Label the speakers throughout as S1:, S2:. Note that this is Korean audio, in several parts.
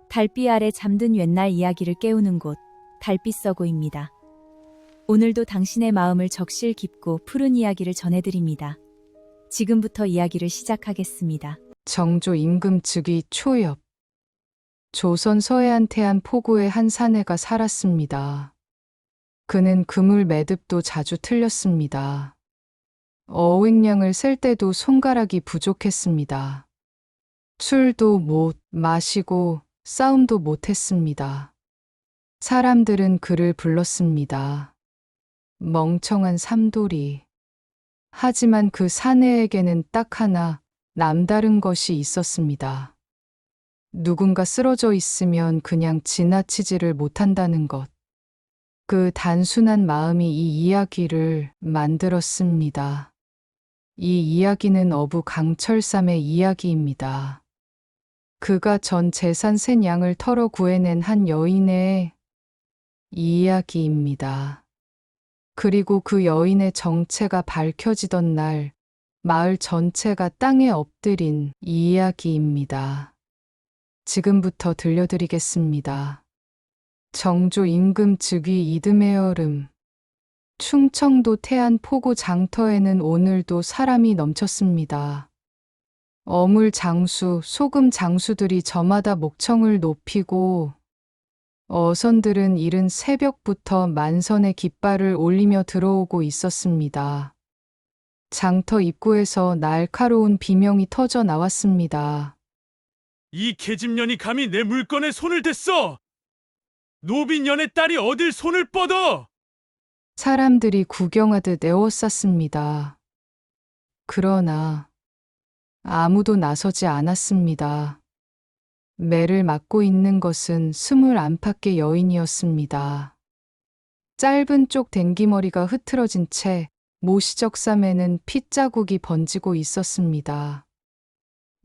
S1: 달빛 아래 잠든 옛날 이야기를 깨우는 곳, 달빛서고입니다. 오늘도 당신의 마음을 적실 깊고 푸른 이야기를 전해드립니다. 지금부터 이야기를 시작하겠습니다.
S2: 정조 임금 즉위 초엽. 조선 서해안 태안 포구의 한 사내가 살았습니다. 그는 그물 매듭도 자주 틀렸습니다. 어획량을 셀 때도 손가락이 부족했습니다. 술도 못 마시고 싸움도 못했습니다. 사람들은 그를 불렀습니다. 멍청한 삼돌이. 하지만 그 사내에게는 딱 하나 남다른 것이 있었습니다. 누군가 쓰러져 있으면 그냥 지나치지를 못한다는 것. 그 단순한 마음이 이 이야기를 만들었습니다. 이 이야기는 어부 강철삼의 이야기입니다. 그가 전 재산 센 양을 털어 구해낸 한 여인의 이야기입니다. 그리고 그 여인의 정체가 밝혀지던 날, 마을 전체가 땅에 엎드린 이야기입니다. 지금부터 들려드리겠습니다. 정조 임금 즉위 이듬해 여름. 충청도 태안 포구 장터에는 오늘도 사람이 넘쳤습니다. 어물 장수, 소금 장수들이 저마다 목청을 높이고 어선들은 이른 새벽부터 만선의 깃발을 올리며 들어오고 있었습니다. 장터 입구에서 날카로운 비명이 터져 나왔습니다.
S3: 이 계집년이 감히 내 물건에 손을 댔어! 노빈년의 딸이 어딜 손을 뻗어!
S2: 사람들이 구경하듯 에워쌌습니다. 그러나 아무도 나서지 않았습니다. 매를 맡고 있는 것은 21팍의 여인이었습니다. 짧은 쪽 댕기머리가 흐트러진 채 모시적삼에는 핏자국이 번지고 있었습니다.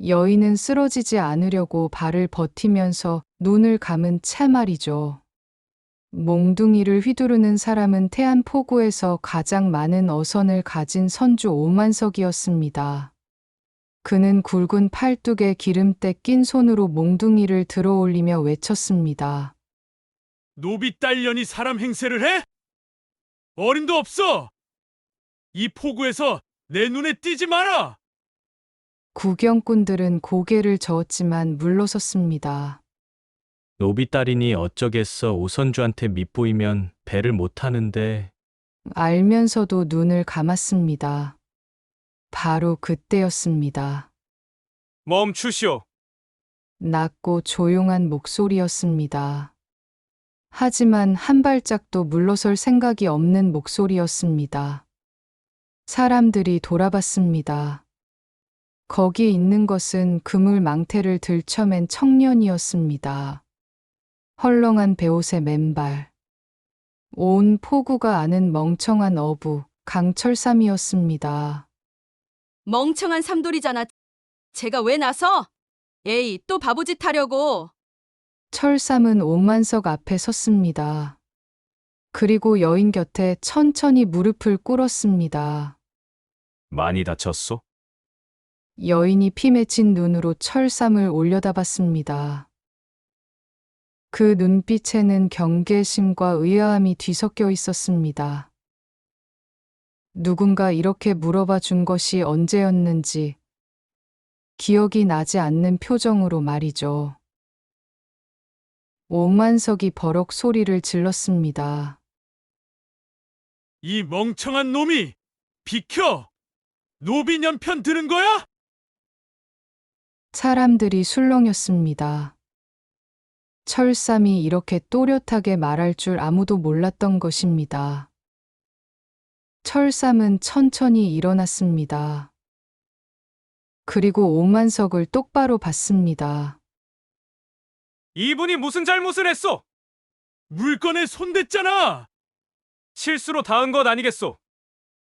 S2: 여인은 쓰러지지 않으려고 발을 버티면서 눈을 감은 채 말이죠. 몽둥이를 휘두르는 사람은 태안 포구에서 가장 많은 어선을 가진 선주 오만석이었습니다. 그는 굵은 팔뚝에 기름때 낀 손으로 몽둥이를 들어 올리며 외쳤습니다.
S3: 노비 딸년이 사람 행세를 해? 어림도 없어! 이 포구에서 내 눈에 띄지 마라!
S2: 구경꾼들은 고개를 저었지만 물러섰습니다.
S4: 노비 딸이니 어쩌겠어. 오선주한테 밉보이면 배를 못 타는데.
S2: 알면서도 눈을 감았습니다. 바로 그때였습니다.
S3: 멈추시오.
S2: 낮고 조용한 목소리였습니다. 하지만 한 발짝도 물러설 생각이 없는 목소리였습니다. 사람들이 돌아봤습니다. 거기 있는 것은 그물 망태를 들쳐맨 청년이었습니다. 헐렁한 베옷에 맨발. 온 포구가 아는 멍청한 어부 강철삼이었습니다.
S5: 멍청한 삼돌이잖아. 제가 왜 나서? 에이, 또 바보짓 하려고.
S2: 철삼은 오만석 앞에 섰습니다. 그리고 여인 곁에 천천히 무릎을 꿇었습니다.
S4: 많이 다쳤소?
S2: 여인이 피 맺힌 눈으로 철삼을 올려다봤습니다. 그 눈빛에는 경계심과 의아함이 뒤섞여 있었습니다. 누군가 이렇게 물어봐 준 것이 언제였는지 기억이 나지 않는 표정으로 말이죠. 오만석이 버럭 소리를 질렀습니다.
S3: 이 멍청한 놈이! 비켜! 노비년 편 드는 거야?
S2: 사람들이 술렁였습니다. 철삼이 이렇게 또렷하게 말할 줄 아무도 몰랐던 것입니다. 철삼은 천천히 일어났습니다. 그리고 오만석을 똑바로 봤습니다.
S3: 이분이 무슨 잘못을 했소? 물건에 손댔잖아! 실수로 닿은 것 아니겠소?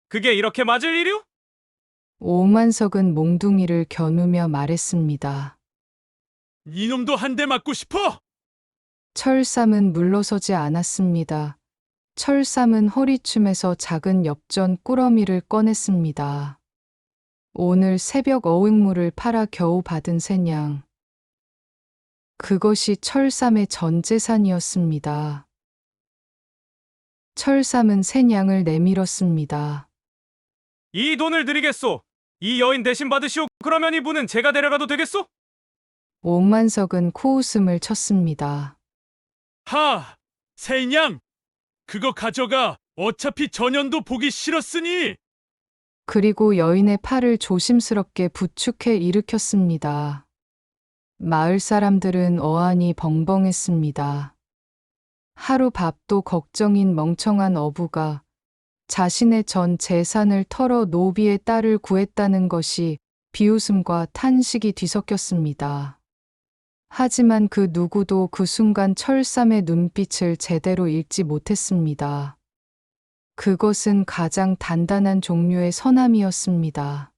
S3: 그게 이렇게 맞을 일이오?
S2: 오만석은 몽둥이를 겨누며 말했습니다.
S3: 이놈도 한 대 맞고 싶어?
S2: 철삼은 물러서지 않았습니다. 철삼은 허리춤에서 작은 엽전 꾸러미를 꺼냈습니다. 오늘 새벽 어획물을 팔아 겨우 받은 새냥. 그것이 철삼의 전 재산이었습니다. 철삼은 새냥을 내밀었습니다.
S6: 이 돈을 드리겠소. 이 여인 대신 받으시오. 그러면 이분은 제가 데려가도 되겠소?
S2: 옥만석은 코웃음을 쳤습니다.
S3: 하! 세인양! 그거 가져가. 어차피 전현도 보기 싫었으니!
S2: 그리고 여인의 팔을 조심스럽게 부축해 일으켰습니다. 마을 사람들은 어안이 벙벙했습니다. 하루 밥도 걱정인 멍청한 어부가 자신의 전 재산을 털어 노비의 딸을 구했다는 것이 비웃음과 탄식이 뒤섞였습니다. 하지만 그 누구도 그 순간 철삼의 눈빛을 제대로 읽지 못했습니다. 그것은 가장 단단한 종류의 선함이었습니다.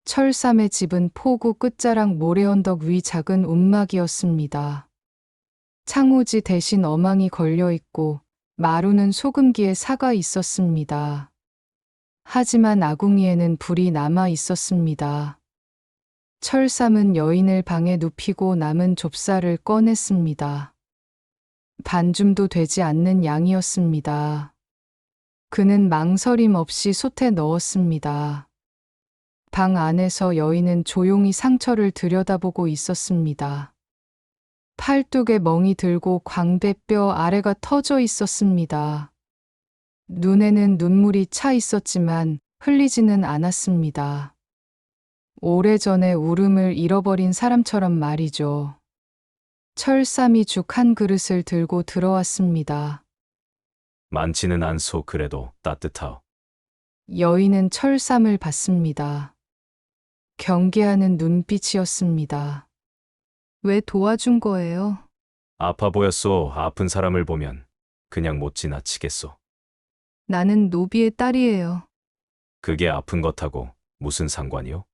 S2: 철삼의 집은 포구 끝자락 모래언덕 위 작은 움막이었습니다. 창호지 대신 어망이 걸려 있고 마루는 소금기에 사가 있었습니다. 하지만 아궁이에는 불이 남아 있었습니다. 철삼은 여인을 방에 눕히고 남은 좁쌀을 꺼냈습니다. 반줌도 되지 않는 양이었습니다. 그는 망설임 없이 솥에 넣었습니다. 방 안에서 여인은 조용히 상처를 들여다보고 있었습니다. 팔뚝에 멍이 들고 광대뼈 아래가 터져 있었습니다. 눈에는 눈물이 차 있었지만 흘리지는 않았습니다. 오래전에 울음을 잃어버린 사람처럼 말이죠. 철삼이 죽 한 그릇을 들고 들어왔습니다.
S4: 많지는 않소. 그래도 따뜻하오.
S2: 여인은 철삼을 봤습니다. 경계하는 눈빛이었습니다. 왜 도와준 거예요?
S4: 아파 보였소. 아픈 사람을 보면 그냥 못 지나치겠소.
S2: 나는 노비의 딸이에요.
S4: 그게 아픈 것하고 무슨 상관이요?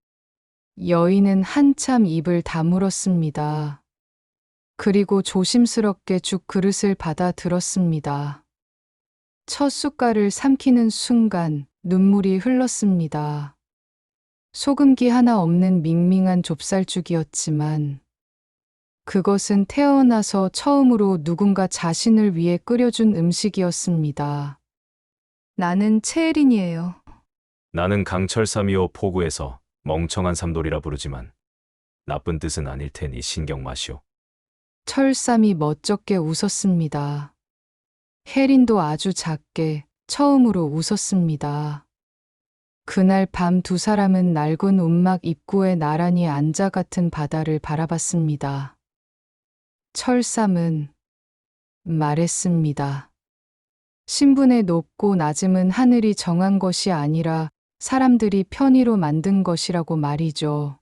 S2: 여인은 한참 입을 다물었습니다. 그리고 조심스럽게 죽 그릇을 받아 들었습니다. 첫 숟갈을 삼키는 순간 눈물이 흘렀습니다. 소금기 하나 없는 밍밍한 좁쌀죽이었지만 그것은 태어나서 처음으로 누군가 자신을 위해 끓여준 음식이었습니다. 나는 채혜린이에요.
S4: 나는 강철삼이오. 포구에서 멍청한 삼돌이라 부르지만 나쁜 뜻은 아닐 테니 신경 마시오.
S2: 철삼이 멋쩍게 웃었습니다. 혜린도 아주 작게 처음으로 웃었습니다. 그날 밤 두 사람은 낡은 움막 입구에 나란히 앉아 같은 바다를 바라봤습니다. 철삼은 말했습니다. 신분의 높고 낮음은 하늘이 정한 것이 아니라 사람들이 편의로 만든 것이라고 말이죠.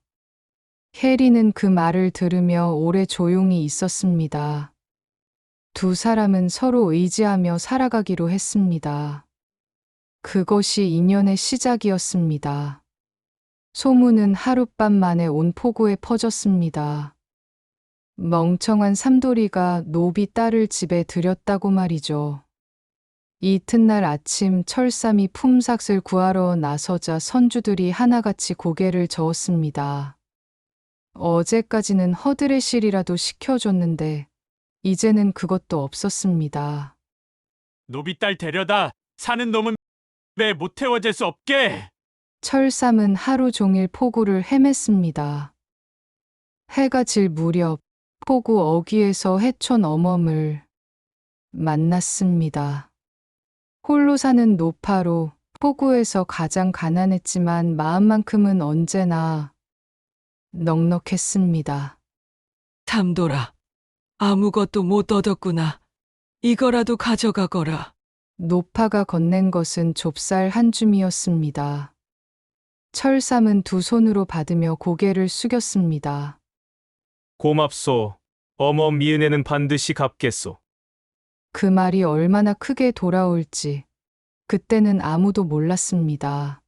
S2: 혜리는 그 말을 들으며 오래 조용히 있었습니다. 두 사람은 서로 의지하며 살아가기로 했습니다. 그것이 인연의 시작이었습니다. 소문은 하룻밤 만에 온 포구에 퍼졌습니다. 멍청한 삼돌이가 노비 딸을 집에 들였다고 말이죠. 이튿날 아침 철삼이 품삯을 구하러 나서자 선주들이 하나같이 고개를 저었습니다. 어제까지는 허드레실이라도 시켜줬는데 이제는 그것도 없었습니다.
S3: 노비 딸 데려다. 사는 놈은 왜 못 태워질 수 없게!
S2: 철삼은 하루 종일 포구를 헤맸습니다. 해가 질 무렵 포구 어귀에서 해촌 어멈을 만났습니다. 홀로 사는 노파로 포구에서 가장 가난했지만 마음만큼은 언제나 넉넉했습니다.
S7: 삼돌아, 아무것도 못 얻었구나. 이거라도 가져가거라.
S2: 노파가 건넨 것은 좁쌀 한 줌이었습니다. 철삼은 두 손으로 받으며 고개를 숙였습니다.
S6: 고맙소. 어머 미은혜는 반드시 갚겠소.
S2: 그 말이 얼마나 크게 돌아올지 그때는 아무도 몰랐습니다.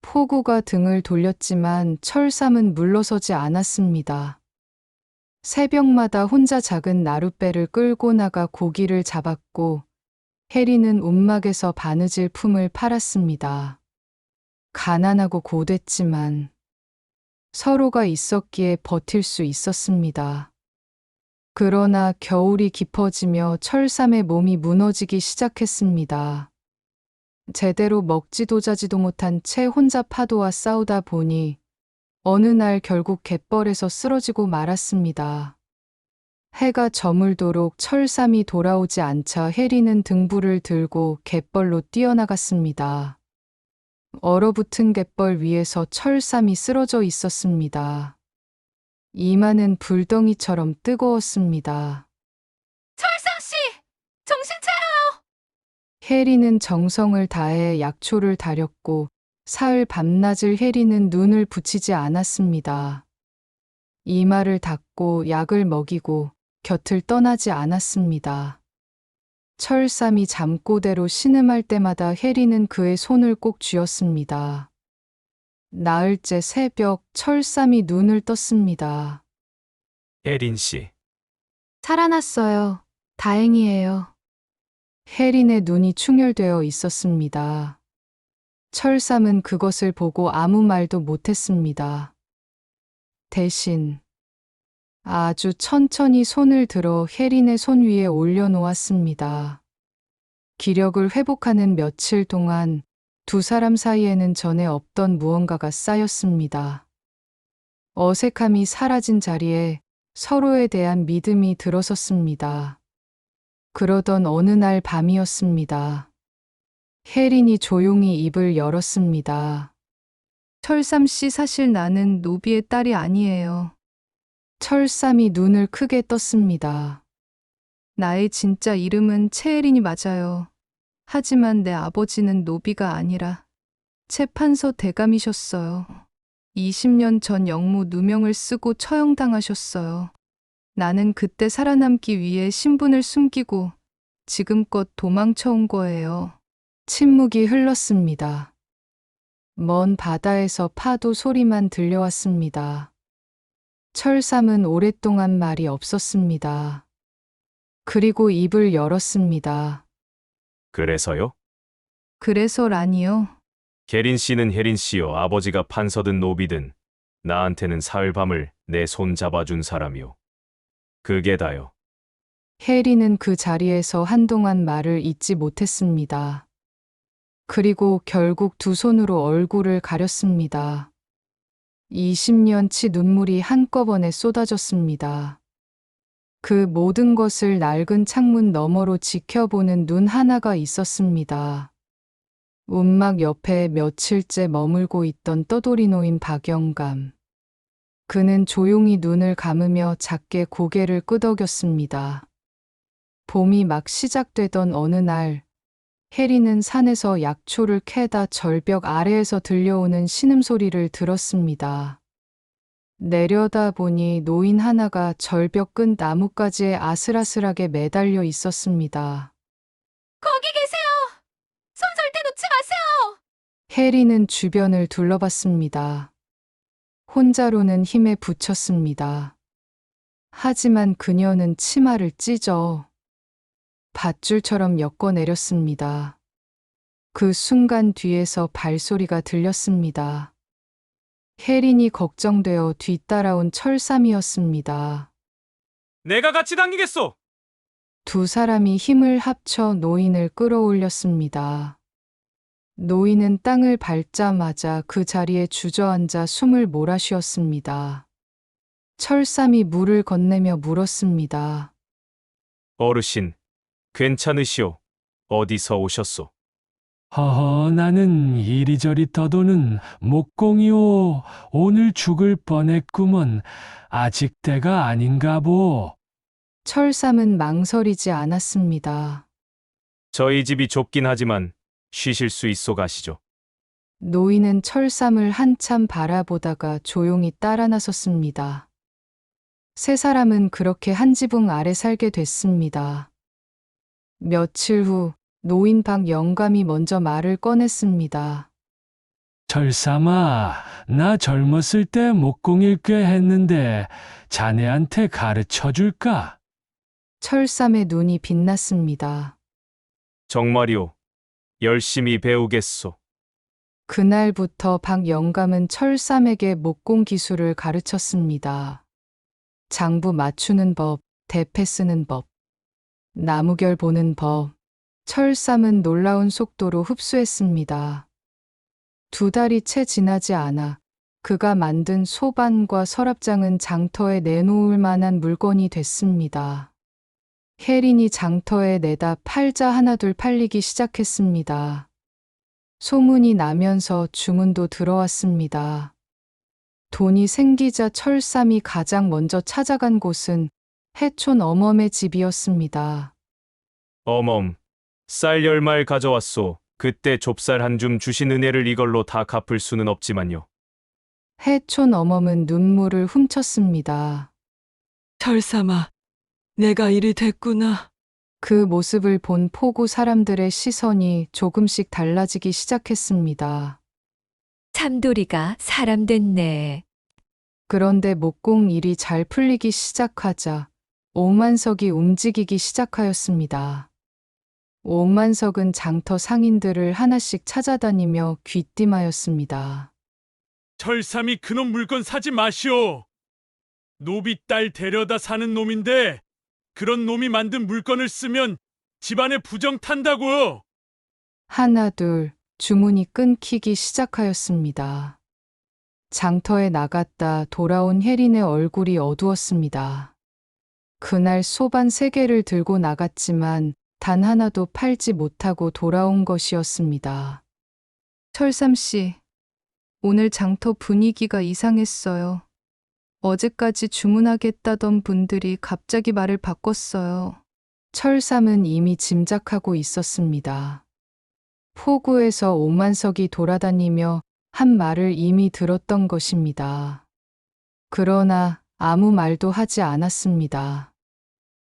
S2: 포구가 등을 돌렸지만 철삼은 물러서지 않았습니다. 새벽마다 혼자 작은 나룻배를 끌고 나가 고기를 잡았고 혜리는 움막에서 바느질 품을 팔았습니다. 가난하고 고됐지만 서로가 있었기에 버틸 수 있었습니다. 그러나 겨울이 깊어지며 철삼의 몸이 무너지기 시작했습니다. 제대로 먹지도 자지도 못한 채 혼자 파도와 싸우다 보니 어느 날 결국 갯벌에서 쓰러지고 말았습니다. 해가 저물도록 철삼이 돌아오지 않자 해리는 등불을 들고 갯벌로 뛰어나갔습니다. 얼어붙은 갯벌 위에서 철삼이 쓰러져 있었습니다. 이마는 불덩이처럼 뜨거웠습니다.
S5: 철삼씨! 정신 차려!
S2: 해리는 정성을 다해 약초를 다렸고 사흘 밤낮을 해리는 눈을 붙이지 않았습니다. 이마를 닦고 약을 먹이고 곁을 떠나지 않았습니다. 철삼이 잠꼬대로 신음할 때마다 해리는 그의 손을 꼭 쥐었습니다. 나흘째 새벽 철삼이 눈을 떴습니다.
S4: 혜린 씨,
S2: 살아났어요. 다행이에요. 혜린의 눈이 충혈되어 있었습니다. 철삼은 그것을 보고 아무 말도 못했습니다. 대신 아주 천천히 손을 들어 혜린의 손 위에 올려놓았습니다. 기력을 회복하는 며칠 동안 두 사람 사이에는 전에 없던 무언가가 쌓였습니다. 어색함이 사라진 자리에 서로에 대한 믿음이 들어섰습니다. 그러던 어느 날 밤이었습니다. 혜린이 조용히 입을 열었습니다. 철삼 씨, 사실 나는 노비의 딸이 아니에요. 철삼이 눈을 크게 떴습니다. 나의 진짜 이름은 채혜린이 맞아요. 하지만 내 아버지는 노비가 아니라 재판서 대감이셨어요. 20년 전 영무 누명을 쓰고 처형당하셨어요. 나는 그때 살아남기 위해 신분을 숨기고 지금껏 도망쳐온 거예요. 침묵이 흘렀습니다. 먼 바다에서 파도 소리만 들려왔습니다. 철삼은 오랫동안 말이 없었습니다. 그리고 입을 열었습니다.
S4: 그래서요?
S2: 그래서라니요?
S4: 혜린 씨는 혜린 씨요. 아버지가 판서든 노비든 나한테는 사흘 밤을 내 손 잡아준 사람이요. 그게 다요.
S2: 혜리는 그 자리에서 한동안 말을 잇지 못했습니다. 그리고 결국 두 손으로 얼굴을 가렸습니다. 20년치 눈물이 한꺼번에 쏟아졌습니다. 그 모든 것을 낡은 창문 너머로 지켜보는 눈 하나가 있었습니다. 운막 옆에 며칠째 머물고 있던 떠돌이 노인 박영감. 그는 조용히 눈을 감으며 작게 고개를 끄덕였습니다. 봄이 막 시작되던 어느 날, 혜리는 산에서 약초를 캐다 절벽 아래에서 들려오는 신음소리를 들었습니다. 내려다보니 노인 하나가 절벽 끝 나뭇가지에 아슬아슬하게 매달려 있었습니다.
S5: 거기 계세요! 손 절대 놓지 마세요!
S2: 혜리는 주변을 둘러봤습니다. 혼자로는 힘에 부쳤습니다. 하지만 그녀는 치마를 찢어 밧줄처럼 엮어내렸습니다. 그 순간 뒤에서 발소리가 들렸습니다. 혜린이 걱정되어 뒤따라온 철삼이었습니다.
S6: 내가 같이 당기겠소.
S2: 두 사람이 힘을 합쳐 노인을 끌어올렸습니다. 노인은 땅을 밟자마자 그 자리에 주저앉아 숨을 몰아쉬었습니다. 철삼이 물을 건네며 물었습니다.
S4: 어르신, 괜찮으시오? 어디서 오셨소?
S8: 허허, 나는 이리저리 떠도는 목공이오. 오늘 죽을 뻔했구먼. 아직 때가 아닌가 보.
S2: 철삼은 망설이지 않았습니다.
S4: 저희 집이 좁긴 하지만 쉬실 수 있어 가시죠.
S2: 노인은 철삼을 한참 바라보다가 조용히 따라 나섰습니다. 세 사람은 그렇게 한 지붕 아래 살게 됐습니다. 며칠 후 노인 박영감이 먼저 말을 꺼냈습니다.
S8: 철삼아, 나 젊었을 때 목공일 꽤 했는데 자네한테 가르쳐 줄까?
S2: 철삼의 눈이 빛났습니다.
S4: 정말이오. 열심히 배우겠소.
S2: 그날부터 박영감은 철삼에게 목공 기술을 가르쳤습니다. 장부 맞추는 법, 대패 쓰는 법, 나무결 보는 법, 철삼은 놀라운 속도로 흡수했습니다. 2달이 채 지나지 않아 그가 만든 소반과 서랍장은 장터에 내놓을 만한 물건이 됐습니다. 혜린이 장터에 내다 팔자 하나둘 팔리기 시작했습니다. 소문이 나면서 주문도 들어왔습니다. 돈이 생기자 철삼이 가장 먼저 찾아간 곳은 해촌 어멈의 집이었습니다.
S4: 어멈, 쌀 10말 가져왔소. 그때 좁쌀 한 줌 주신 은혜를 이걸로 다 갚을 수는 없지만요.
S2: 해촌 어멈은 눈물을 훔쳤습니다.
S7: 철삼아, 내가 이리 됐구나.
S2: 그 모습을 본 포구 사람들의 시선이 조금씩 달라지기 시작했습니다.
S1: 참돌이가 사람 됐네.
S2: 그런데 목공 일이 잘 풀리기 시작하자 오만석이 움직이기 시작하였습니다. 오만석은 장터 상인들을 하나씩 찾아다니며 귀띔하였습니다.
S3: 철삼이 그놈 물건 사지 마시오. 노비 딸 데려다 사는 놈인데 그런 놈이 만든 물건을 쓰면 집안에 부정 탄다고요.
S2: 하나 둘 주문이 끊기기 시작하였습니다. 장터에 나갔다 돌아온 혜린의 얼굴이 어두웠습니다. 그날 소반 3개를 들고 나갔지만 단 하나도 팔지 못하고 돌아온 것이었습니다. 철삼씨, 오늘 장터 분위기가 이상했어요. 어제까지 주문하겠다던 분들이 갑자기 말을 바꿨어요. 철삼은 이미 짐작하고 있었습니다. 포구에서 오만석이 돌아다니며 한 말을 이미 들었던 것입니다. 그러나 아무 말도 하지 않았습니다.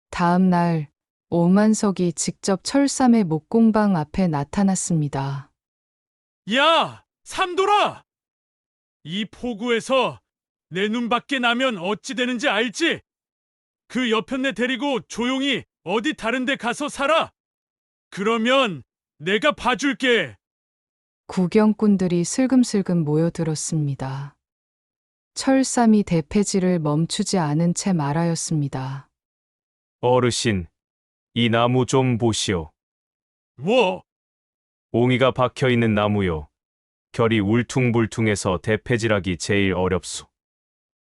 S2: 다음 날 오만석이 직접 철삼의 목공방 앞에 나타났습니다.
S3: 야, 삼돌아! 이 포구에서 내 눈밖에 나면 어찌 되는지 알지? 그 여편네 데리고 조용히 어디 다른 데 가서 살아. 그러면 내가 봐줄게.
S2: 구경꾼들이 슬금슬금 모여들었습니다. 철삼이 대패질을 멈추지 않은 채 말하였습니다.
S4: 어르신, 이 나무 좀 보시오.
S3: 뭐?
S4: 옹이가 박혀 있는 나무요. 결이 울퉁불퉁해서 대패질하기 제일 어렵소.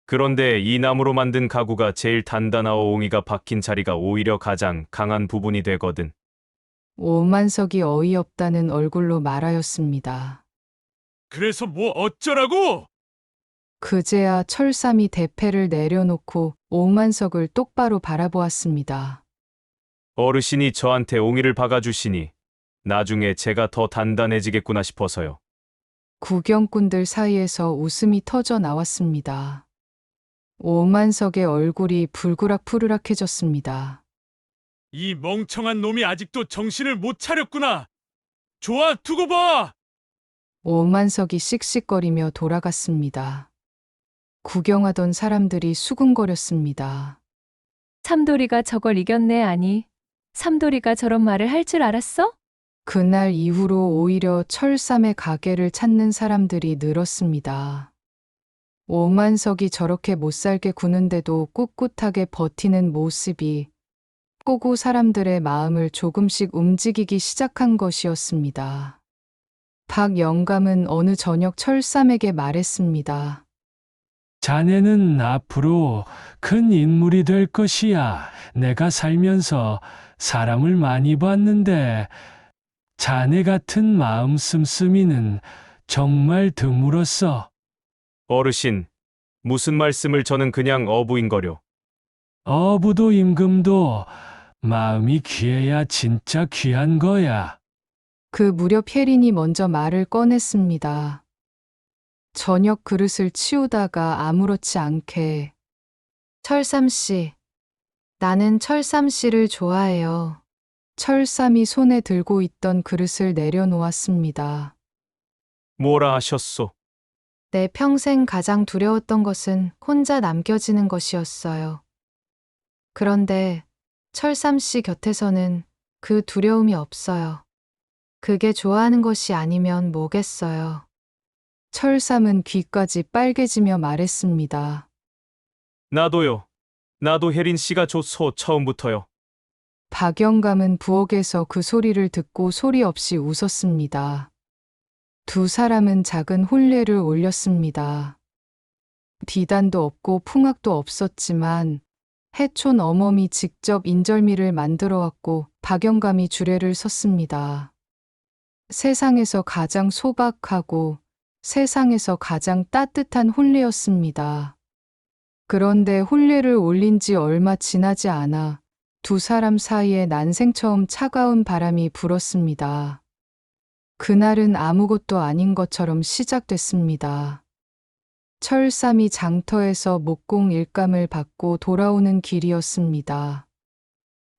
S4: 그런데 이 나무로 만든 가구가 제일 단단하고 옹이가 박힌 자리가 오히려 가장 강한 부분이 되거든.
S2: 오만석이 어이없다는 얼굴로 말하였습니다.
S3: 그래서 뭐 어쩌라고?
S2: 그제야 철삼이 대패를 내려놓고 오만석을 똑바로 바라보았습니다.
S4: 어르신이 저한테 옹이를 박아주시니 나중에 제가 더 단단해지겠구나 싶어서요.
S2: 구경꾼들 사이에서 웃음이 터져 나왔습니다. 오만석의 얼굴이 불그락푸르락해졌습니다.
S3: 이 멍청한 놈이 아직도 정신을 못 차렸구나. 좋아, 두고 봐.
S2: 오만석이 씩씩거리며 돌아갔습니다. 구경하던 사람들이 수군거렸습니다.
S1: 참돌이가 저걸 이겼네. 아니, 삼돌이가 저런 말을 할 줄 알았어?
S2: 그날 이후로 오히려 철삼의 가게를 찾는 사람들이 늘었습니다. 오만석이 저렇게 못살게 구는데도 꿋꿋하게 버티는 모습이 포구 사람들의 마음을 조금씩 움직이기 시작한 것이었습니다. 박 영감은 어느 저녁 철삼에게 말했습니다.
S8: 자네는 앞으로 큰 인물이 될 것이야. 내가 살면서 사람을 많이 봤는데 자네 같은 마음 씀씀이는 정말 드물었어.
S4: 어르신, 무슨 말씀을 저는 그냥 어부인거려.
S8: 어부도 임금도 마음이 귀해야 진짜 귀한 거야.
S2: 그 무렵 혜린이 먼저 말을 꺼냈습니다. 저녁 그릇을 치우다가 아무렇지 않게 철삼씨, 나는 철삼씨를 좋아해요. 철삼이 손에 들고 있던 그릇을 내려놓았습니다.
S4: 뭐라 하셨소?
S2: 내 평생 가장 두려웠던 것은 혼자 남겨지는 것이었어요. 그런데 철삼씨 곁에서는 그 두려움이 없어요. 그게 좋아하는 것이 아니면 뭐겠어요. 철삼은 귀까지 빨개지며 말했습니다.
S4: 나도요. 나도 혜린 씨가 좋소, 처음부터요.
S2: 박영감은 부엌에서 그 소리를 듣고 소리 없이 웃었습니다. 두 사람은 작은 혼례를 올렸습니다. 비단도 없고 풍악도 없었지만 해촌 어멈이 직접 인절미를 만들어 왔고 박영감이 주례를 섰습니다. 세상에서 가장 소박하고 세상에서 가장 따뜻한 혼례였습니다. 그런데 혼례를 올린 지 얼마 지나지 않아 두 사람 사이에 난생 처음 차가운 바람이 불었습니다. 그날은 아무것도 아닌 것처럼 시작됐습니다. 철삼이 장터에서 목공 일감을 받고 돌아오는 길이었습니다.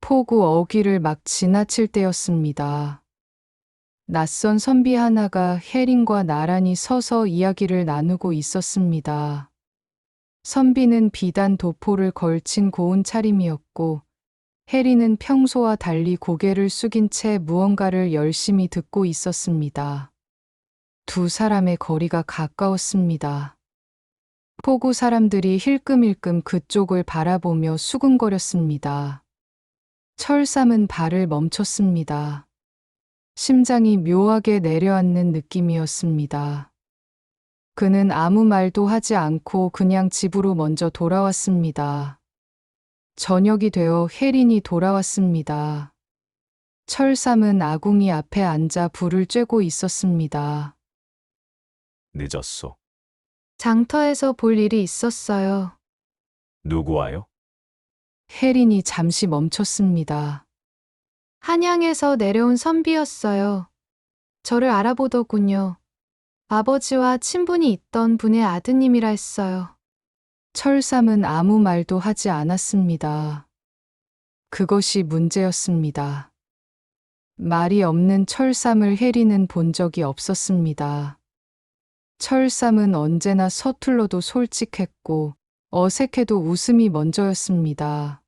S2: 폭우 어귀를 막 지나칠 때였습니다. 낯선 선비 하나가 혜린과 나란히 서서 이야기를 나누고 있었습니다. 선비는 비단 도포를 걸친 고운 차림이었고 혜린은 평소와 달리 고개를 숙인 채 무언가를 열심히 듣고 있었습니다. 두 사람의 거리가 가까웠습니다. 포구 사람들이 힐끔힐끔 그쪽을 바라보며 수군거렸습니다. 철삼은 발을 멈췄습니다. 심장이 묘하게 내려앉는 느낌이었습니다. 그는 아무 말도 하지 않고 그냥 집으로 먼저 돌아왔습니다. 저녁이 되어 혜린이 돌아왔습니다. 철삼은 아궁이 앞에 앉아 불을 쬐고 있었습니다.
S4: 늦었소.
S9: 장터에서 볼 일이 있었어요.
S4: 누구 와요?
S2: 혜린이 잠시 멈췄습니다.
S9: 한양에서 내려온 선비였어요. 저를 알아보더군요. 아버지와 친분이 있던 분의 아드님이라 했어요.
S2: 철삼은 아무 말도 하지 않았습니다. 그것이 문제였습니다. 말이 없는 철삼을 혜린은 본 적이 없었습니다. 철삼은 언제나 서툴러도 솔직했고 어색해도 웃음이 먼저였습니다.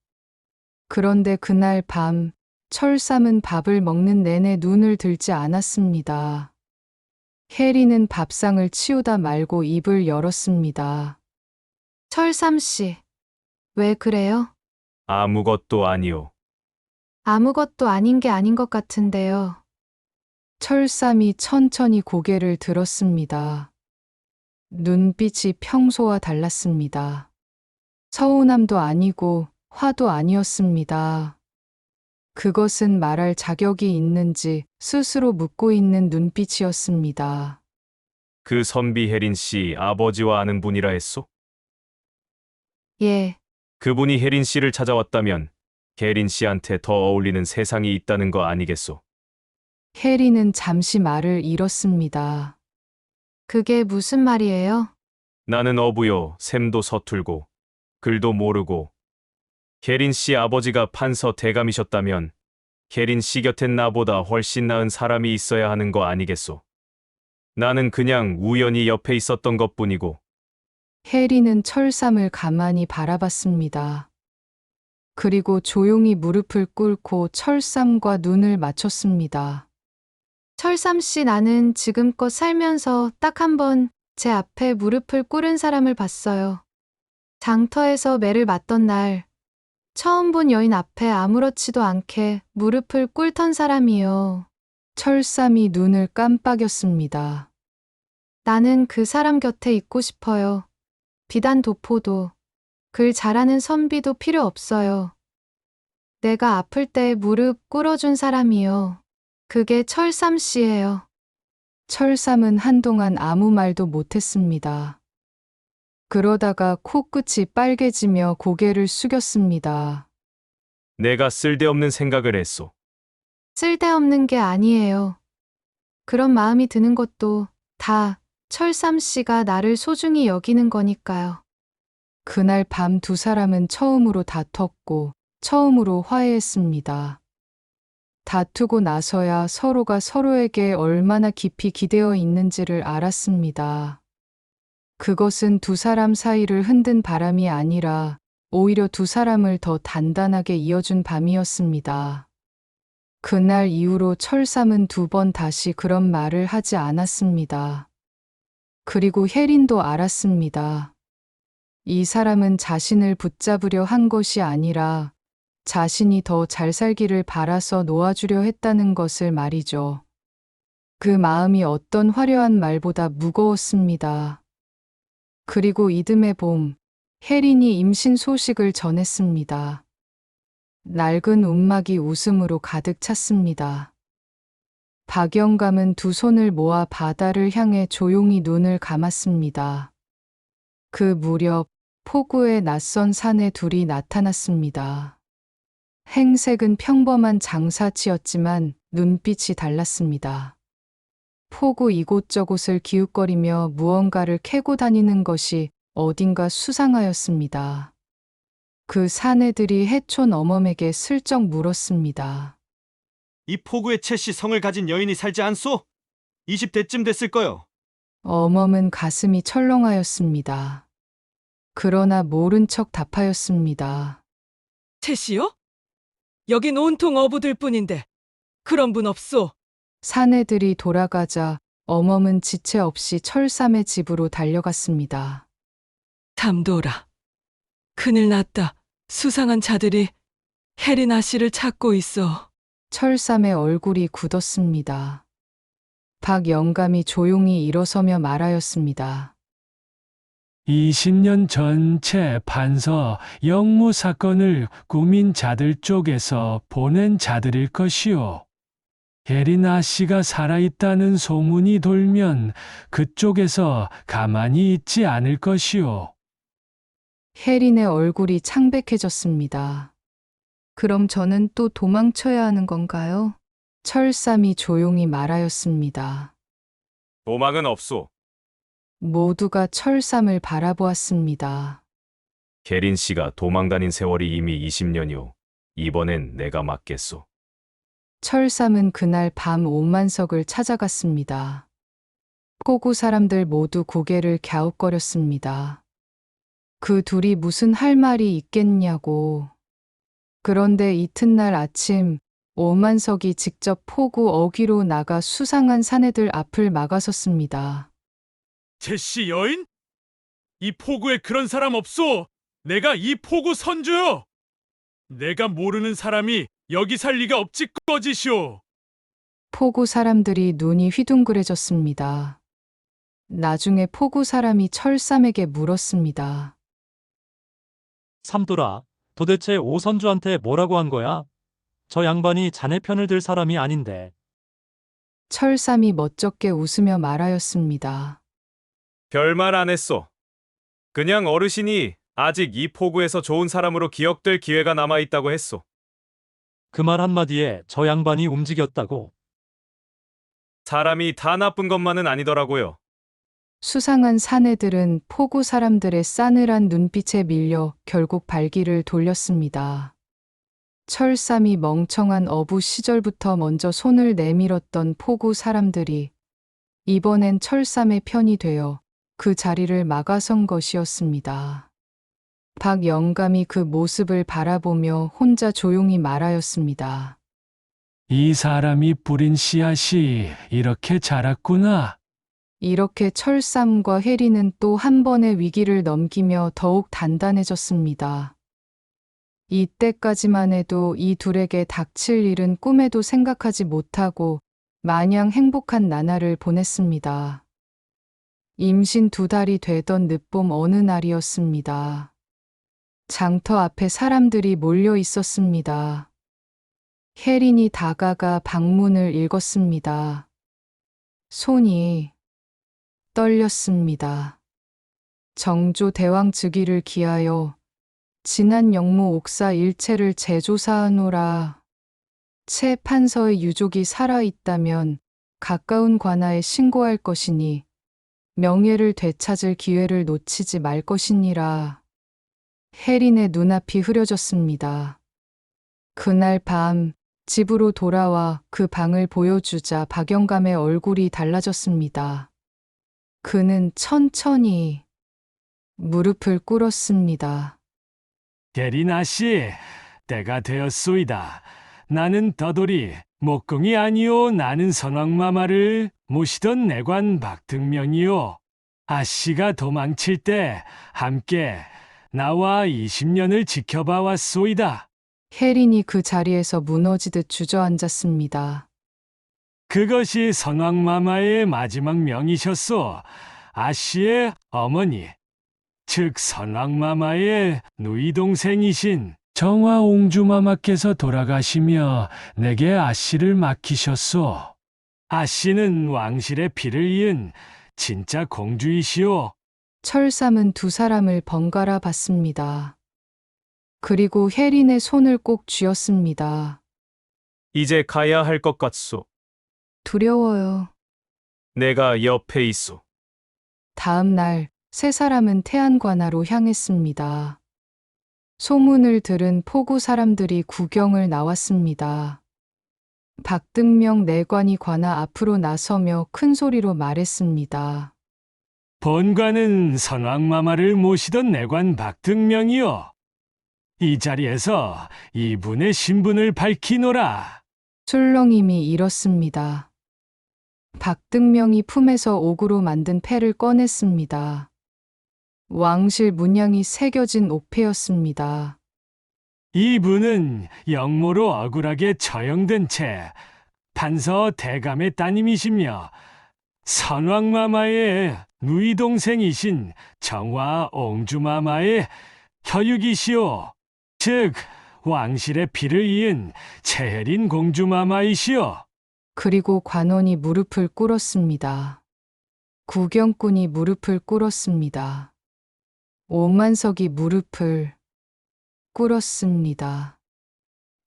S2: 그런데 그날 밤 철삼은 밥을 먹는 내내 눈을 들지 않았습니다. 혜린은 밥상을 치우다 말고 입을 열었습니다.
S9: 철삼 씨, 왜 그래요?
S4: 아무것도 아니오.
S9: 아무것도 아닌 게 아닌 것 같은데요.
S2: 철삼이 천천히 고개를 들었습니다. 눈빛이 평소와 달랐습니다. 서운함도 아니고 화도 아니었습니다. 그것은 말할 자격이 있는지 스스로 묻고 있는 눈빛이었습니다.
S4: 그 선비 혜린 씨 아버지와 아는 분이라 했소?
S9: 예,
S4: 그분이 혜린 씨를 찾아왔다면 혜린 씨한테 더 어울리는 세상이 있다는 거 아니겠소?
S2: 혜린은 잠시 말을 잃었습니다.
S9: 그게 무슨 말이에요?
S4: 나는 어부요, 셈도 서툴고 글도 모르고 혜린 씨 아버지가 판서 대감이셨다면 혜린 씨 곁엔 나보다 훨씬 나은 사람이 있어야 하는 거 아니겠소? 나는 그냥 우연히 옆에 있었던 것뿐이고.
S2: 혜린은 철삼을 가만히 바라봤습니다. 그리고 조용히 무릎을 꿇고 철삼과 눈을 맞췄습니다.
S9: 철삼 씨, 나는 지금껏 살면서 딱 한 번 제 앞에 무릎을 꿇은 사람을 봤어요. 장터에서 매를 맞던 날, 처음 본 여인 앞에 아무렇지도 않게 무릎을 꿇던 사람이요.
S2: 철삼이 눈을 깜빡였습니다.
S9: 나는 그 사람 곁에 있고 싶어요. 비단 도포도, 글 잘하는 선비도 필요 없어요. 내가 아플 때 무릎 꿇어준 사람이요. 그게 철삼 씨예요.
S2: 철삼은 한동안 아무 말도 못했습니다. 그러다가 코끝이 빨개지며 고개를 숙였습니다.
S4: 내가 쓸데없는 생각을 했소.
S9: 쓸데없는 게 아니에요. 그런 마음이 드는 것도 다 철삼 씨가 나를 소중히 여기는 거니까요.
S2: 그날 밤 두 사람은 처음으로 다퉜고 처음으로 화해했습니다. 다투고 나서야 서로가 서로에게 얼마나 깊이 기대어 있는지를 알았습니다. 그것은 두 사람 사이를 흔든 바람이 아니라 오히려 두 사람을 더 단단하게 이어준 밤이었습니다. 그날 이후로 철삼은 두 번 다시 그런 말을 하지 않았습니다. 그리고 혜린도 알았습니다. 이 사람은 자신을 붙잡으려 한 것이 아니라 자신이 더 잘 살기를 바라서 놓아주려 했다는 것을 말이죠. 그 마음이 어떤 화려한 말보다 무거웠습니다. 그리고 이듬해 봄, 혜린이 임신 소식을 전했습니다. 낡은 움막이 웃음으로 가득 찼습니다. 박영감은 두 손을 모아 바다를 향해 조용히 눈을 감았습니다. 그 무렵 포구의 낯선 산에 둘이 나타났습니다. 행색은 평범한 장사치였지만 눈빛이 달랐습니다. 포구 이곳저곳을 기웃거리며 무언가를 캐고 다니는 것이 어딘가 수상하였습니다. 그 사내들이 해촌 어멈에게 슬쩍 물었습니다.
S10: 이 포구에 채씨 성을 가진 여인이 살지 않소? 20대쯤 됐을 거요.
S2: 어멈은 가슴이 철렁하였습니다. 그러나 모른 척 답하였습니다.
S7: 채씨요? 여긴 온통 어부들 뿐인데 그런 분 없소.
S2: 사내들이 돌아가자 어멈은 지체 없이 철삼의 집으로 달려갔습니다.
S7: 담돌아. 큰일 났다. 수상한 자들이 혜리나 씨를 찾고 있어.
S2: 철삼의 얼굴이 굳었습니다. 박영감이 조용히 일어서며 말하였습니다.
S8: 20년 전체 판서 영무 사건을 꾸민 자들 쪽에서 보낸 자들일 것이오. 예리나 씨가 살아있다는 소문이 돌면 그쪽에서 가만히 있지 않을 것이오.
S2: 혜린의 얼굴이 창백해졌습니다. 그럼 저는 또 도망쳐야 하는 건가요? 철삼이 조용히 말하였습니다.
S4: 도망은 없소.
S2: 모두가 철삼을 바라보았습니다.
S4: 계린 씨가 도망 다닌 세월이 이미 20년이오. 이번엔 내가 맡겠소.
S2: 철삼은 그날 밤 오만석을 찾아갔습니다. 포구 사람들 모두 고개를 갸웃거렸습니다. 그 둘이 무슨 할 말이 있겠냐고. 그런데 이튿날 아침 오만석이 직접 포구 어귀로 나가 수상한 사내들 앞을 막아섰습니다.
S3: 제씨 여인? 이 포구에 그런 사람 없소. 내가 이 포구 선주요. 내가 모르는 사람이 여기 살 리가 없지 꺼지시오.
S2: 포구 사람들이 눈이 휘둥그레졌습니다. 나중에 포구 사람이 철삼에게 물었습니다.
S11: 삼돌아, 도대체 오선주한테 뭐라고 한 거야? 저 양반이 자네 편을 들 사람이 아닌데.
S2: 철삼이 멋쩍게 웃으며 말하였습니다.
S4: 별말 안 했소. 그냥 어르신이 아직 이 포구에서 좋은 사람으로 기억될 기회가 남아있다고 했소.
S11: 그 말 한마디에 저 양반이 움직였다고.
S4: 사람이 다 나쁜 것만은 아니더라고요.
S2: 수상한 사내들은 포구 사람들의 싸늘한 눈빛에 밀려 결국 발길을 돌렸습니다. 철삼이 멍청한 어부 시절부터 먼저 손을 내밀었던 포구 사람들이 이번엔 철삼의 편이 되어 그 자리를 막아선 것이었습니다. 박영감이 그 모습을 바라보며 혼자 조용히 말하였습니다.
S8: 이 사람이 뿌린 씨앗이 이렇게 자랐구나.
S2: 이렇게 철삼과 혜리는 또 한 번의 위기를 넘기며 더욱 단단해졌습니다. 이때까지만 해도 이 둘에게 닥칠 일은 꿈에도 생각하지 못하고 마냥 행복한 나날을 보냈습니다. 임신 2달이 되던 늦봄 어느 날이었습니다. 장터 앞에 사람들이 몰려 있었습니다. 혜린이 다가가 방문을 읽었습니다. 손이 떨렸습니다. 정조 대왕 즉위를 기하여 지난 영무 옥사 일체를 재조사하노라. 채 판서의 유족이 살아있다면 가까운 관하에 신고할 것이니 명예를 되찾을 기회를 놓치지 말 것이니라. 혜린의 눈앞이 흐려졌습니다. 그날 밤 집으로 돌아와 그 방을 보여주자 박영감의 얼굴이 달라졌습니다. 그는 천천히 무릎을 꿇었습니다.
S8: 게리나 씨, 때가 되었소이다. 나는 더돌이 목공이 아니오. 나는 선왕마마를 모시던 내관 박등명이오. 아씨가 도망칠 때 함께 나와 20년을 지켜봐 왔소이다.
S2: 혜린이 그 자리에서 무너지듯 주저앉았습니다.
S8: 그것이 선왕마마의 마지막 명이셨소. 아씨의 어머니, 즉 선왕마마의 누이 동생이신 정화옹주마마께서 돌아가시며 내게 아씨를 맡기셨소. 아씨는 왕실의 피를 이은 진짜 공주이시오.
S2: 철삼은 두 사람을 번갈아 봤습니다. 그리고 혜린의 손을 꼭 쥐었습니다.
S4: 이제 가야 할 것 같소.
S2: 두려워요.
S4: 내가 옆에 있소.
S2: 다음 날 세 사람은 태안관하로 향했습니다. 소문을 들은 포구 사람들이 구경을 나왔습니다. 박등명 내관이 관아 앞으로 나서며 큰 소리로 말했습니다.
S8: 본관은 선왕마마를 모시던 내관 박등명이요. 이 자리에서 이분의 신분을 밝히노라.
S2: 술렁임이 일었습니다. 박등명이 품에서 옥으로 만든 패를 꺼냈습니다. 왕실 문양이 새겨진 옥패였습니다.
S8: 이분은 영모로 억울하게 처형된 채 판서 대감의 따님이시며 선왕마마의 누이 동생이신 정화 옹주마마의 혈육이시오. 즉 왕실의 피를 이은 채혜린 공주마마이시오.
S2: 그리고 관원이 무릎을 꿇었습니다. 구경꾼이 무릎을 꿇었습니다. 오만석이 무릎을 꿇었습니다.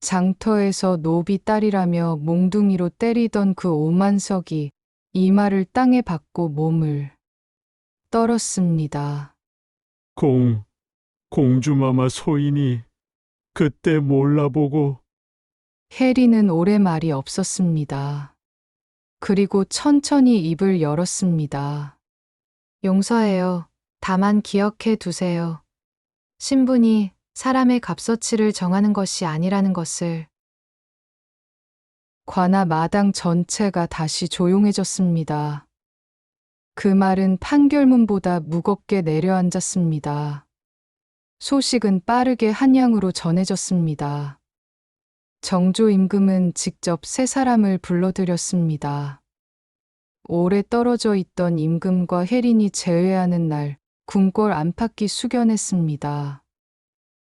S2: 장터에서 노비 딸이라며 몽둥이로 때리던 그 오만석이 이마를 땅에 박고 몸을 떨었습니다.
S3: 공주마마 소인이 그때 몰라보고
S2: 혜리는 오래 말이 없었습니다. 그리고 천천히 입을 열었습니다. 용서해요. 다만 기억해 두세요. 신분이 사람의 값어치를 정하는 것이 아니라는 것을. 관아 마당 전체가 다시 조용해졌습니다. 그 말은 판결문보다 무겁게 내려앉았습니다. 소식은 빠르게 한양으로 전해졌습니다. 정조 임금은 직접 세 사람을 불러들였습니다. 오래 떨어져 있던 임금과 혜린이 재회하는 날 궁궐 안팎이 숙연했습니다.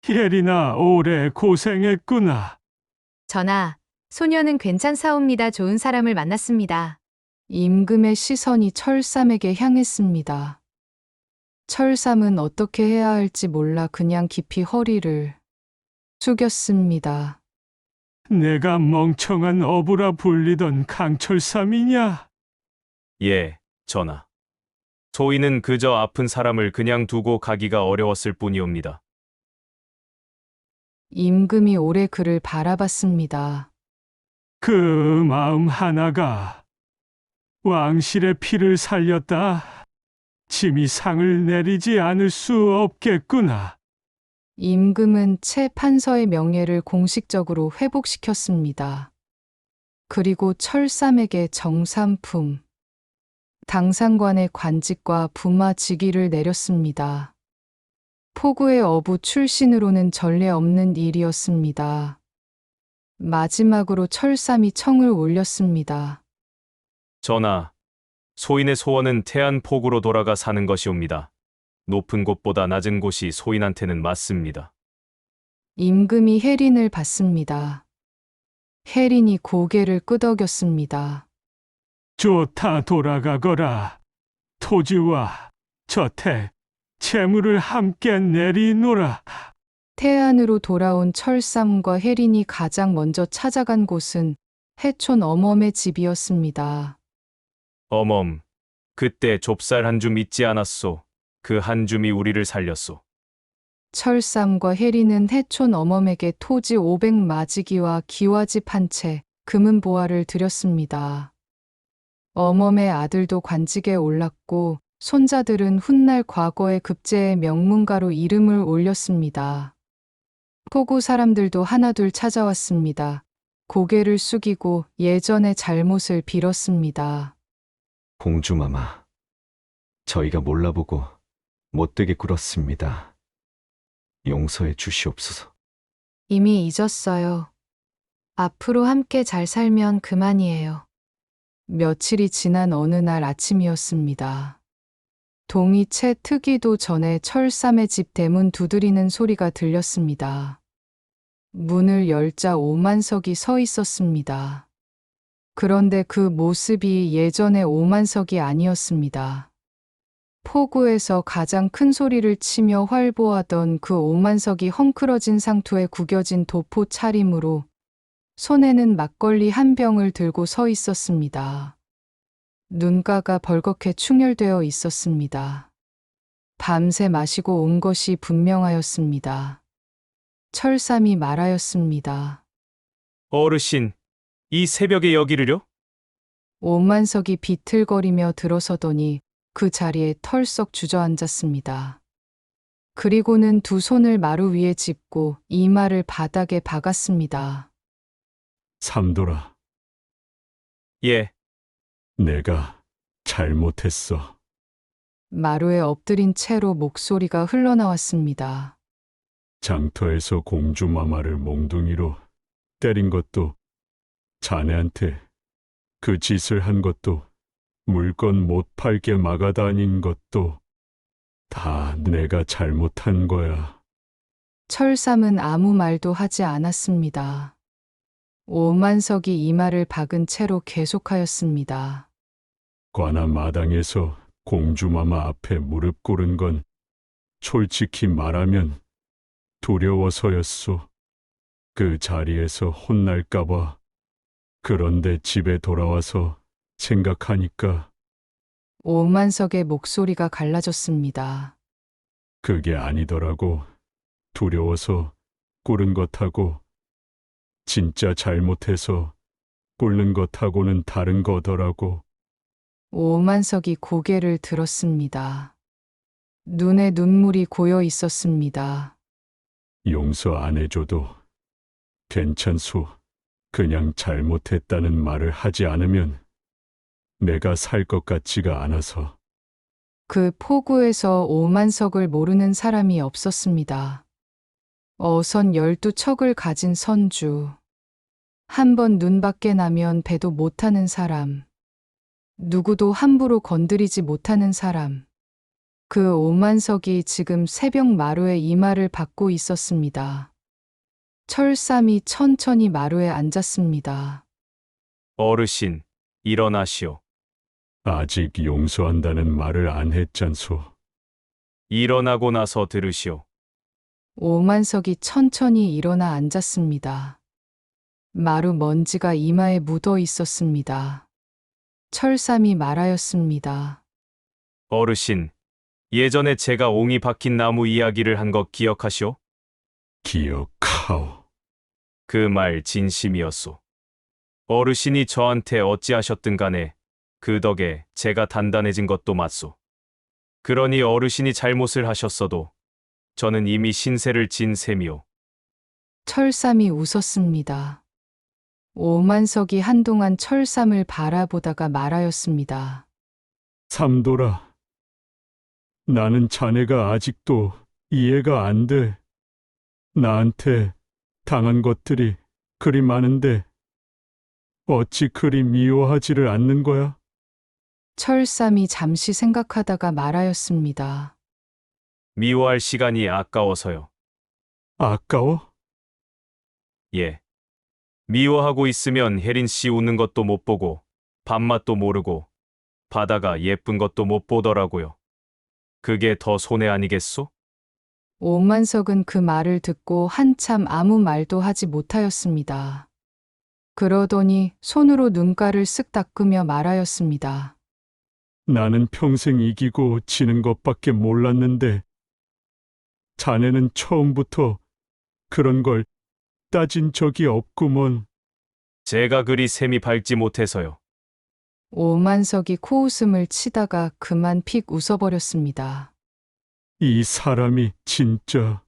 S8: 혜린아, 오래 고생했구나.
S1: 전하, 소녀는 괜찮사옵니다. 좋은 사람을 만났습니다.
S2: 임금의 시선이 철삼에게 향했습니다. 철삼은 어떻게 해야 할지 몰라 그냥 깊이 허리를 숙였습니다.
S8: 내가 멍청한 어부라 불리던 강철삼이냐?
S4: 예, 전하. 소인은 그저 아픈 사람을 그냥 두고 가기가 어려웠을 뿐이옵니다.
S2: 임금이 오래 그를 바라봤습니다.
S8: 그 마음 하나가 왕실의 피를 살렸다. 짐이 상을 내리지 않을 수 없겠구나.
S2: 임금은 채 판서의 명예를 공식적으로 회복시켰습니다. 그리고 철삼에게 정삼품, 당상관의 관직과 부마 직위를 내렸습니다. 포구의 어부 출신으로는 전례 없는 일이었습니다. 마지막으로 철삼이 청을 올렸습니다.
S4: 전하, 소인의 소원은 태안 포구로 돌아가 사는 것이옵니다. 높은 곳보다 낮은 곳이 소인한테는 맞습니다.
S2: 임금이 혜린을 봤습니다. 혜린이 고개를 끄덕였습니다.
S8: 좋다, 돌아가거라. 토지와 저택, 재물을 함께 내리노라.
S2: 태안으로 돌아온 철삼과 혜린이 가장 먼저 찾아간 곳은 해촌 어멈의 집이었습니다.
S4: 어멈, 그때 좁쌀 한 줌 잊지 않았소. 그 한 줌이 우리를 살렸소.
S2: 철삼과 혜린은 해촌 어멈에게 토지 500마지기와 기와집 한 채, 금은 보화를 드렸습니다. 어멈의 아들도 관직에 올랐고 손자들은 훗날 과거의 급제의 명문가로 이름을 올렸습니다. 포구 사람들도 하나둘 찾아왔습니다. 고개를 숙이고 예전의 잘못을 빌었습니다.
S10: 공주마마, 저희가 몰라보고 못되게 굴었습니다. 용서해 주시옵소서.
S9: 이미 잊었어요. 앞으로 함께 잘 살면 그만이에요.
S2: 며칠이 지난 어느 날 아침이었습니다. 동이 채 트기도 전에 철삼의 집 대문 두드리는 소리가 들렸습니다. 문을 열자 오만석이 서 있었습니다. 그런데 그 모습이 예전의 오만석이 아니었습니다. 포구에서 가장 큰 소리를 치며 활보하던 그 오만석이 헝클어진 상투에 구겨진 도포 차림으로 손에는 막걸리 한 병을 들고 서 있었습니다. 눈가가 벌겋게 충혈되어 있었습니다. 밤새 마시고 온 것이 분명하였습니다. 철삼이 말하였습니다.
S4: 어르신, 이 새벽에 여기를요?
S2: 오만석이 비틀거리며 들어서더니 그 자리에 털썩 주저앉았습니다. 그리고는 두 손을 마루 위에 짚고 이마를 바닥에 박았습니다.
S8: 삼돌아,
S4: 예,
S8: 내가 잘못했어.
S2: 마루에 엎드린 채로 목소리가 흘러나왔습니다.
S8: 장터에서 공주 마마를 몽둥이로 때린 것도, 자네한테 그 짓을 한 것도, 물건 못 팔게 막아다닌 것도 다 내가 잘못한 거야.
S2: 철삼은 아무 말도 하지 않았습니다. 오만석이 이마를 박은 채로 계속하였습니다.
S8: 관아 마당에서 공주 마마 앞에 무릎 꿇은 건 솔직히 말하면 두려워서였소. 그 자리에서 혼날까봐. 그런데 집에 돌아와서 생각하니까
S2: 오만석의 목소리가 갈라졌습니다.
S8: 그게 아니더라고. 두려워서 꿇은 것하고 진짜 잘못해서 꿇는 것하고는 다른 거더라고.
S2: 오만석이 고개를 들었습니다. 눈에 눈물이 고여 있었습니다.
S8: 용서 안 해줘도 괜찮소. 그냥 잘못했다는 말을 하지 않으면 내가 살 것 같지가 않아서.
S2: 그 포구에서 오만석을 모르는 사람이 없었습니다. 어선 12척을 가진 선주. 한 번 눈 밖에 나면 배도 못하는 사람. 누구도 함부로 건드리지 못하는 사람. 그 오만석이 지금 새벽 마루에 이마를 박고 있었습니다. 철삼이 천천히 마루에 앉았습니다.
S4: 어르신, 일어나시오.
S8: 아직 용서한다는 말을 안 했잖소.
S4: 일어나고 나서 들으시오.
S2: 오만석이 천천히 일어나 앉았습니다. 마루 먼지가 이마에 묻어 있었습니다. 철삼이 말하였습니다.
S4: 어르신, 예전에 제가 옹이 박힌 나무 이야기를 한 것 기억하시오?
S8: 기억하오.
S4: 그 말 진심이었소. 어르신이 저한테 어찌하셨든 간에 그 덕에 제가 단단해진 것도 맞소. 그러니 어르신이 잘못을 하셨어도 저는 이미 신세를 진 셈이오.
S2: 철삼이 웃었습니다. 오만석이 한동안 철삼을 바라보다가 말하였습니다.
S8: 삼돌아, 나는 자네가 아직도 이해가 안 돼. 나한테 당한 것들이 그리 많은데 어찌 그리 미워하지를 않는 거야?
S2: 철삼이 잠시 생각하다가 말하였습니다.
S4: 미워할 시간이 아까워서요.
S8: 아까워?
S4: 예. 미워하고 있으면 혜린 씨 웃는 것도 못 보고 밥맛도 모르고 바다가 예쁜 것도 못 보더라고요. 그게 더 손해 아니겠소?
S2: 오만석은 그 말을 듣고 한참 아무 말도 하지 못하였습니다. 그러더니 손으로 눈가를 쓱 닦으며 말하였습니다.
S8: 나는 평생 이기고 지는 것밖에 몰랐는데 자네는 처음부터 그런 걸 따진 적이 없구먼.
S4: 제가 그리 셈이 밝지 못해서요.
S2: 오만석이 코웃음을 치다가 그만 픽 웃어버렸습니다.
S8: 이 사람이 진짜.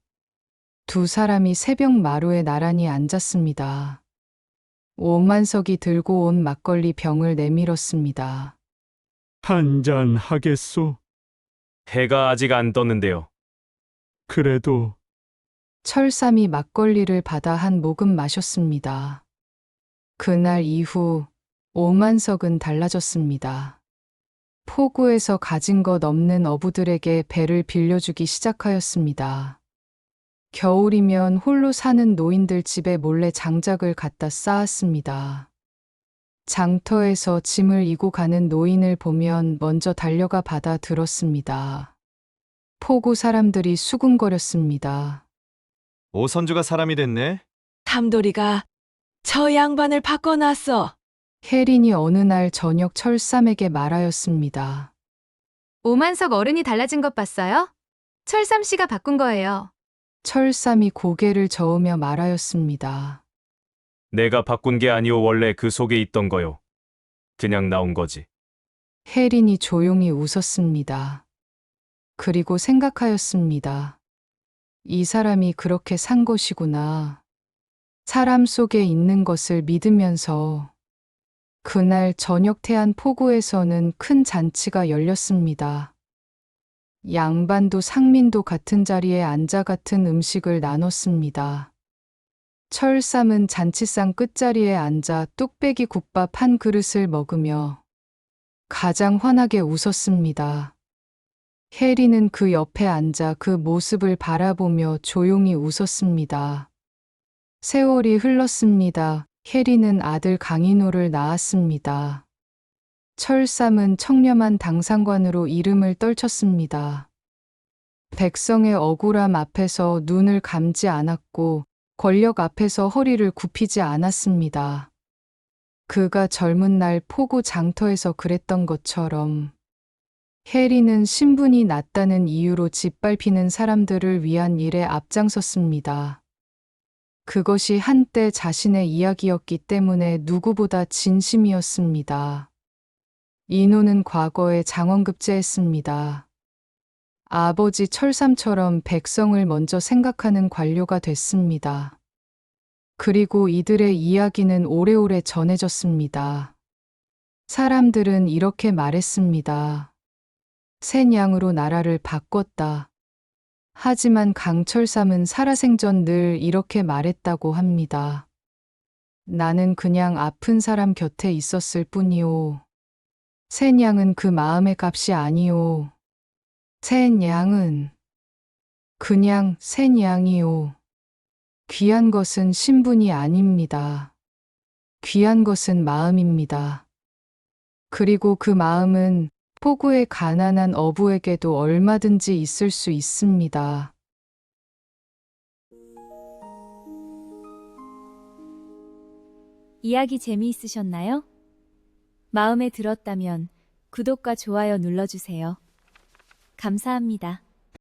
S2: 두 사람이 새벽 마루에 나란히 앉았습니다. 오만석이 들고 온 막걸리 병을 내밀었습니다.
S8: 한잔 하겠소?
S4: 해가 아직 안 떴는데요.
S8: 그래도
S2: 철삼이 막걸리를 받아 한 모금 마셨습니다. 그날 이후 오만석은 달라졌습니다. 포구에서 가진 것 없는 어부들에게 배를 빌려주기 시작하였습니다. 겨울이면 홀로 사는 노인들 집에 몰래 장작을 갖다 쌓았습니다. 장터에서 짐을 이고 가는 노인을 보면 먼저 달려가 받아 들었습니다. 포구 사람들이 수군거렸습니다.
S10: 오선주가 사람이 됐네.
S7: 삼돌이가 저 양반을 바꿔놨어.
S2: 혜린이 어느 날 저녁 철삼에게 말하였습니다.
S9: 오만석 어른이 달라진 것 봤어요? 철삼 씨가 바꾼 거예요.
S2: 철삼이 고개를 저으며 말하였습니다.
S4: 내가 바꾼 게 아니오. 원래 그 속에 있던 거요. 그냥 나온 거지.
S2: 혜린이 조용히 웃었습니다. 그리고 생각하였습니다. 이 사람이 그렇게 산 것이구나. 사람 속에 있는 것을 믿으면서. 그날 저녁 태안 포구에서는 큰 잔치가 열렸습니다. 양반도 상민도 같은 자리에 앉아 같은 음식을 나눴습니다. 철삼은 잔치상 끝자리에 앉아 뚝배기 국밥 한 그릇을 먹으며 가장 환하게 웃었습니다. 혜리는 그 옆에 앉아 그 모습을 바라보며 조용히 웃었습니다. 세월이 흘렀습니다. 혜리는 아들 강인호를 낳았습니다. 철삼은 청렴한 당상관으로 이름을 떨쳤습니다. 백성의 억울함 앞에서 눈을 감지 않았고 권력 앞에서 허리를 굽히지 않았습니다. 그가 젊은 날 포구 장터에서 그랬던 것처럼 혜리는 신분이 낮다는 이유로 짓밟히는 사람들을 위한 일에 앞장섰습니다. 그것이 한때 자신의 이야기였기 때문에 누구보다 진심이었습니다. 인호는 과거에 장원급제했습니다. 아버지 철삼처럼 백성을 먼저 생각하는 관료가 됐습니다. 그리고 이들의 이야기는 오래오래 전해졌습니다. 사람들은 이렇게 말했습니다. 센 양으로 나라를 바꿨다. 하지만 강철삼은 살아생전 늘 이렇게 말했다고 합니다. 나는 그냥 아픈 사람 곁에 있었을 뿐이오. 센 양은 그 마음의 값이 아니오. 센 양은 그냥 센 양이오. 귀한 것은 신분이 아닙니다. 귀한 것은 마음입니다. 그리고 그 마음은 포구의 가난한 어부에게도 얼마든지 있을 수 있습니다.
S1: 이야기 재미있으셨나요? 마음에 들었다면 구독과 좋아요 눌러주세요. 감사합니다.